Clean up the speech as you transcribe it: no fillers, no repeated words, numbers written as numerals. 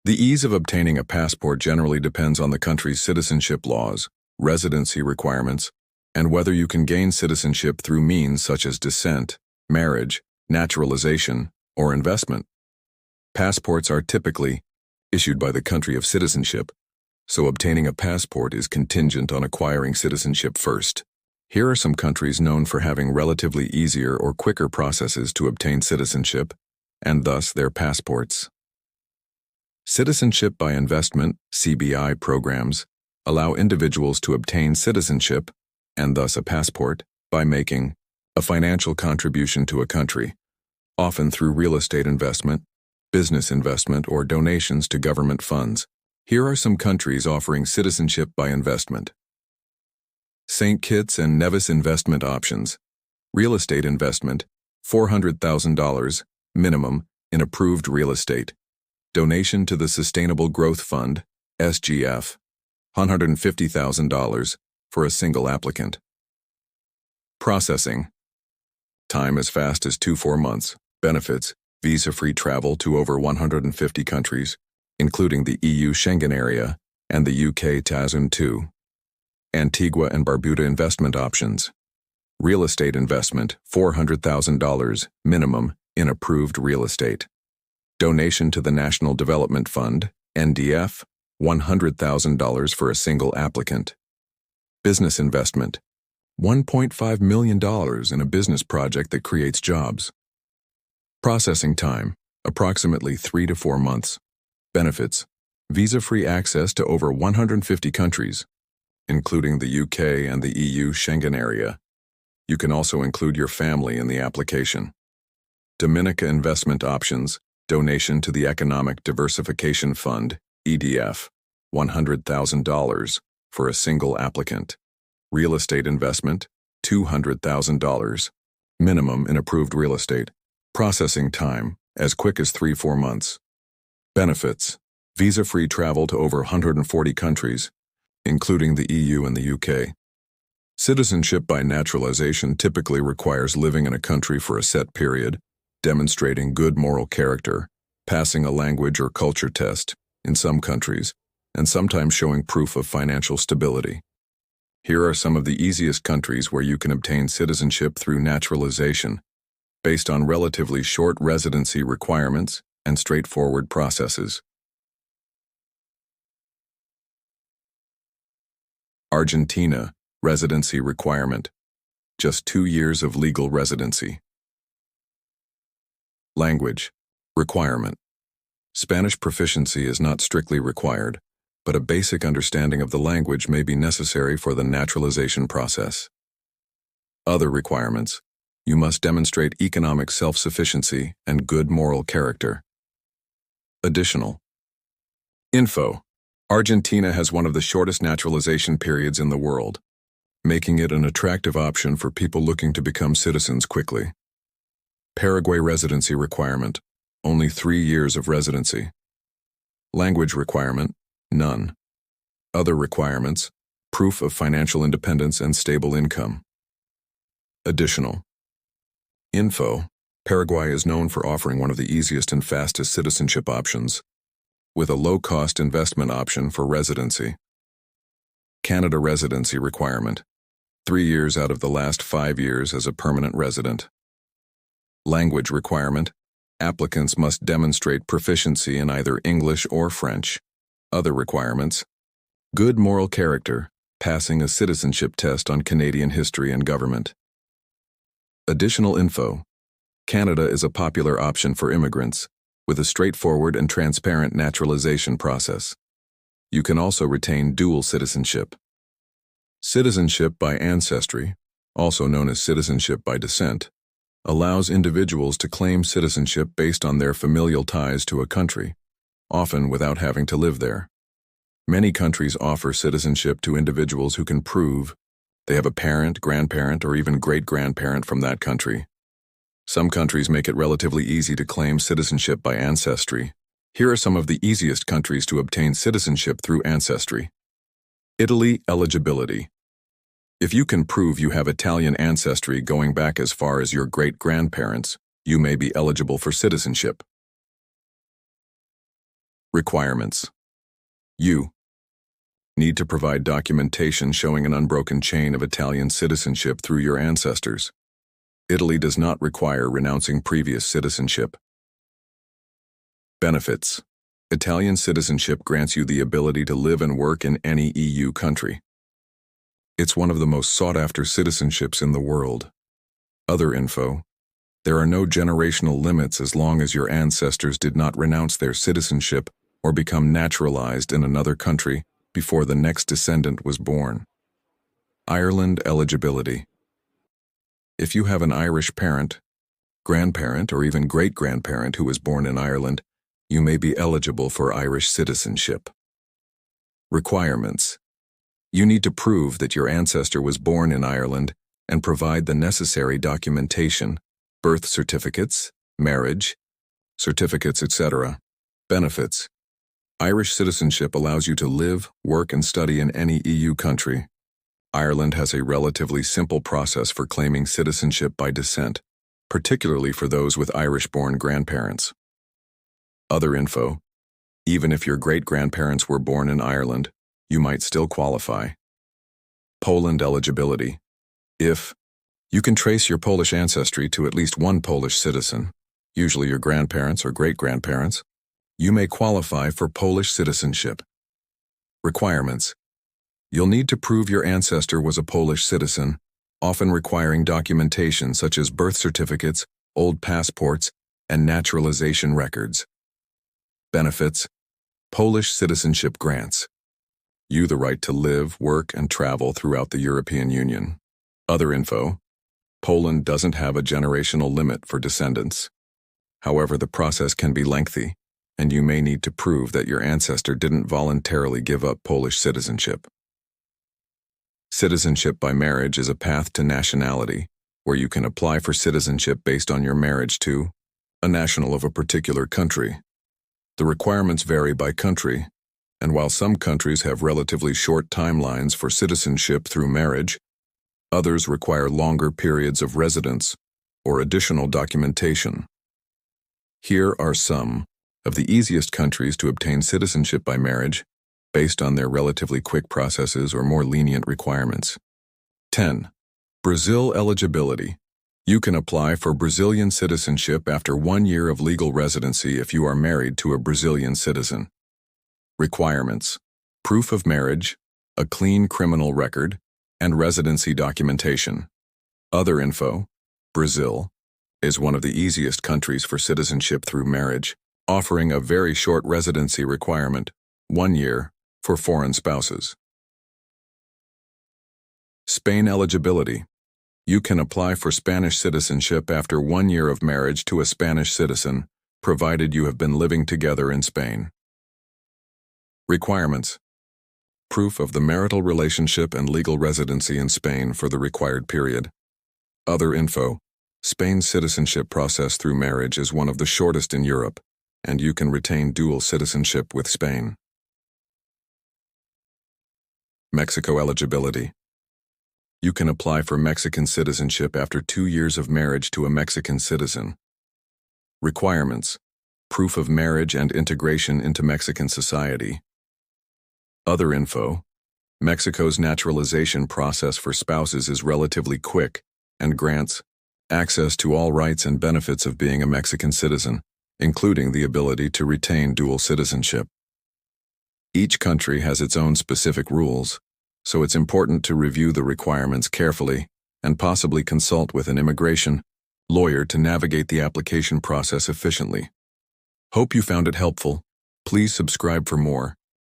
The ease of obtaining a passport generally depends on the country's citizenship laws, residency requirements, and whether you can gain citizenship through means such as descent, marriage, naturalization, or investment. Passports are typically issued by the country of citizenship, so obtaining a passport is contingent on acquiring citizenship first. Here are some countries known for having relatively easier or quicker processes to obtain citizenship, and thus their passports. Citizenship by Investment (CBI) programs allow individuals to obtain citizenship, and thus a passport, by making a financial contribution to a country, often through real estate investment, business investment, or donations to government funds. Here are some countries offering citizenship by investment. St. Kitts and Nevis investment options. Real estate investment, $400,000 minimum in approved real estate. Donation to the Sustainable Growth Fund, SGF, $150,000 for a single applicant. Processing. Time as fast as 2-4 months. Benefits. Visa-free travel to over 150 countries, including the EU Schengen area and the UK TASUN 2. Antigua and Barbuda investment options. Real estate investment, $400,000 minimum in approved real estate. Donation to the National Development Fund, NDF, $100,000 for a single applicant. Business investment, $1.5 million in a business project that creates jobs. Processing time, approximately 3 to 4 months. Benefits, visa-free access to over 150 countries, including the UK and the EU Schengen area. You can also include your family in the application. Dominica investment options, donation to the Economic Diversification Fund, EDF, $100,000 for a single applicant. Real estate investment, $200,000, minimum in approved real estate. Processing time, as quick as 3-4 months. Benefits, visa-free travel to over 140 countries, including the EU and the UK. Citizenship by naturalization typically requires living in a country for a set period, demonstrating good moral character, passing a language or culture test in some countries, and sometimes showing proof of financial stability. Here are some of the easiest countries where you can obtain citizenship through naturalization, based on relatively short residency requirements and straightforward processes. Argentina, residency requirement, just 2 years of legal residency. Language, requirement. Spanish proficiency is not strictly required, but a basic understanding of the language may be necessary for the naturalization process. Other requirements. You must demonstrate economic self-sufficiency and good moral character. Additional info. Argentina has one of the shortest naturalization periods in the world, making it an attractive option for people looking to become citizens quickly. Paraguay residency requirement, only 3 years of residency. Language requirement, none. Other requirements, proof of financial independence and stable income. Additional info. Paraguay is known for offering one of the easiest and fastest citizenship options, with a low-cost investment option for residency. Canada residency requirement, 3 years out of the last 5 years as a permanent resident. Language requirement, applicants must demonstrate proficiency in either English or French. Other requirements, good moral character, passing a citizenship test on Canadian history and government. Additional info. Canada is a popular option for immigrants, with a straightforward and transparent naturalization process. You can also retain dual citizenship. Citizenship by ancestry, also known as citizenship by descent, allows individuals to claim citizenship based on their familial ties to a country, often without having to live there. Many countries offer citizenship to individuals who can prove they have a parent, grandparent, or even great-grandparent from that country. Some countries make it relatively easy to claim citizenship by ancestry. Here are some of the easiest countries to obtain citizenship through ancestry. Italy eligibility. If you can prove you have Italian ancestry going back as far as your great-grandparents, you may be eligible for citizenship. Requirements. You need to provide documentation showing an unbroken chain of Italian citizenship through your ancestors. Italy does not require renouncing previous citizenship. Benefits. Italian citizenship grants you the ability to live and work in any EU country. It's one of the most sought-after citizenships in the world. Other info. There are no generational limits as long as your ancestors did not renounce their citizenship or become naturalized in another country before the next descendant was born. Ireland eligibility. If you have an Irish parent, grandparent, or even great-grandparent who was born in Ireland, you may be eligible for Irish citizenship. Requirements. You need to prove that your ancestor was born in Ireland and provide the necessary documentation, birth certificates, marriage certificates, etc. Benefits. Irish citizenship allows you to live, work, and study in any EU country. Ireland has a relatively simple process for claiming citizenship by descent, particularly for those with Irish-born grandparents. Other info. Even if your great-grandparents were born in Ireland, you might still qualify. Poland eligibility. If you can trace your Polish ancestry to at least one Polish citizen, usually your grandparents or great-grandparents, you may qualify for Polish citizenship. Requirements. You'll need to prove your ancestor was a Polish citizen, often requiring documentation such as birth certificates, old passports, and naturalization records. Benefits. Polish citizenship grants you the right to live, work, and travel throughout the European Union. Other info. Poland doesn't have a generational limit for descendants. However, the process can be lengthy, and you may need to prove that your ancestor didn't voluntarily give up Polish citizenship. Citizenship by marriage is a path to nationality, where you can apply for citizenship based on your marriage to a national of a particular country. The requirements vary by country, and while some countries have relatively short timelines for citizenship through marriage, others require longer periods of residence or additional documentation. Here are some of the easiest countries to obtain citizenship by marriage based on their relatively quick processes or more lenient requirements. 10. Brazil eligibility. You can apply for Brazilian citizenship after 1 year of legal residency if you are married to a Brazilian citizen. Requirements. Proof of marriage, a clean criminal record, and residency documentation. Other info. Brazil is one of the easiest countries for citizenship through marriage, offering a very short residency requirement, 1 year, for foreign spouses. Spain eligibility. You can apply for Spanish citizenship after 1 year of marriage to a Spanish citizen, provided you have been living together in Spain. Requirements. Proof of the marital relationship and legal residency in Spain for the required period. Other info. Spain's citizenship process through marriage is one of the shortest in Europe, and you can retain dual citizenship with Spain. Mexico eligibility. You can apply for Mexican citizenship after 2 years of marriage to a Mexican citizen. Requirements. Proof of marriage and integration into Mexican society. Other info. Mexico's naturalization process for spouses is relatively quick and grants access to all rights and benefits of being a Mexican citizen, including the ability to retain dual citizenship. Each country has its own specific rules, so it's important to review the requirements carefully and possibly consult with an immigration lawyer to navigate the application process efficiently. Hope you found it helpful. Please subscribe for more.